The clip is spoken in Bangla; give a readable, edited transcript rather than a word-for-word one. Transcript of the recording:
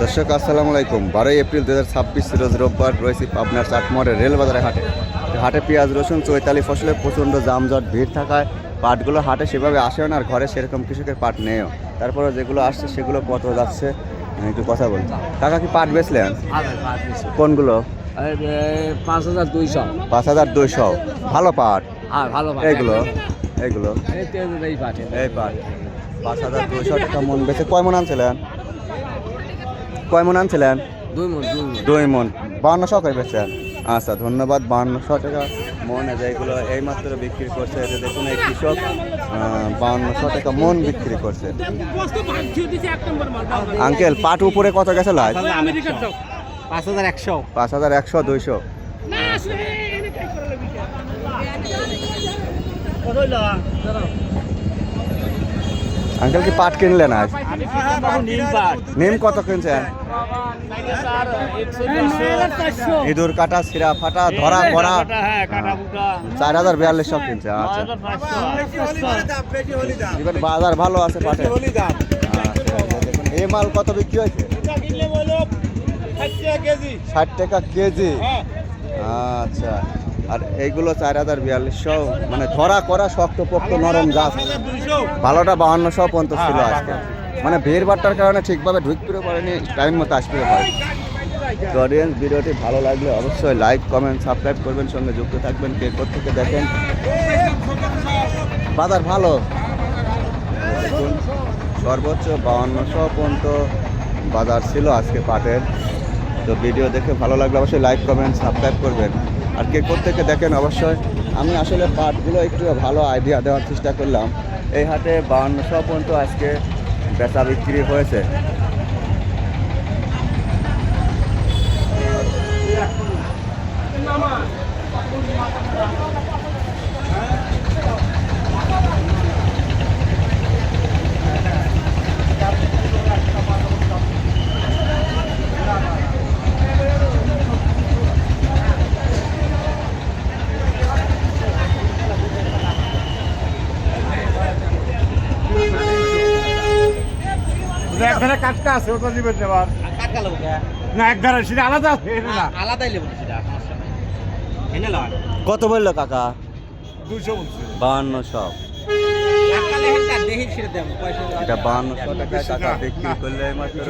দর্শক আসসালামু আলাইকুম। 12 এপ্রিল 2026 রোজ রোববার রয়েছে পাবনার চাটমোড়ের রেলবাজারে হাটে। হাটে পেঁয়াজ রসুন চৈতালি ফসলের প্রচণ্ড জামজট ভিড় থাকায় পাটগুলো হাটে সেভাবে আসেও না, আর ঘরে সেরকম কৃষকের পাট নেও। তারপরে যেগুলো আসছে সেগুলো কত যাচ্ছে একটু কথা বলি। কাকা কি পাট বেচলেন? কোনগুলো? 5200। 5200 ভালো পাট। হ্যাঁ ভালো পাট। এইগুলো এইগুলো এই পাট এই পাট 5200 টাকা মন বেচে। কয় মন আনছিলেন? কয় মন আনছিলেন? 2 মণ 2 মন 5200 করে বেচছেন। আচ্ছা ধন্যবাদ। 5200 টাকা মন যেগুলো এইমাত্র বিক্রি করছে। এই যে দেখুন এই কৃষক 5200 টাকা মন বিক্রি করছে। আঙ্কেল পাট উপরে কত গেছে লাইট? 5100। 5100 200। আঙ্কেল কি পাট কিনলেন আজ? নিম কত কিনছেন? ইঁদুর কাটা সিরা ফাটা ধরা করা 4042 কিনছে। আচ্ছা এবার বাজার ভালো আছে পাটে। দেখুন এই মাল কত বিক্রি হয়েছে? 60 টাকা কেজি। আচ্ছা আর এইগুলো 4042 মানে ধরা করা শক্ত পোক্ত নরম গাছ। ভালোটা 5200 পর্যন্ত ছিল আজকে। মানে ভিড় বাট্টার কারণে ঠিকভাবে ঢুকতে পারেনি, টাইম মতো আসতে পারে। তো অডিয়েন্স ভিডিওটি ভালো লাগলে অবশ্যই লাইক কমেন্ট সাবস্ক্রাইব করবেন, সঙ্গে যুক্ত থাকবেন। কে থেকে দেখেন। বাজার ভালো দেখুন, সর্বোচ্চ 5200 পর্যন্ত বাজার ছিল আজকে পাটের। তো ভিডিও দেখে ভালো লাগলে অবশ্যই লাইক কমেন্ট সাবস্ক্রাইব করবেন। আর কে থেকে দেখেন অবশ্যই। আমি আসলে পাটগুলো একটু ভালো আইডিয়া দেওয়ার চেষ্টা করলাম। এই হাটে 5200 পর্যন্ত আজকে বেচা বিক্রি হয়েছে। একধারে কাটকা আছে, ওটা দিবেন এবার। না একধারে সেটা আলাদা আছে, এটা না। আলাদাই লেবু সেটা সমস্যা নাই। এনে লয় কত বললো কাকা? 200 বলছে। 5200। কাকালে হেলটা দেহি ছেড়ে দেব পয়সা। এটা 5200 টাকা কাকা বিক্রি করলে মাত্র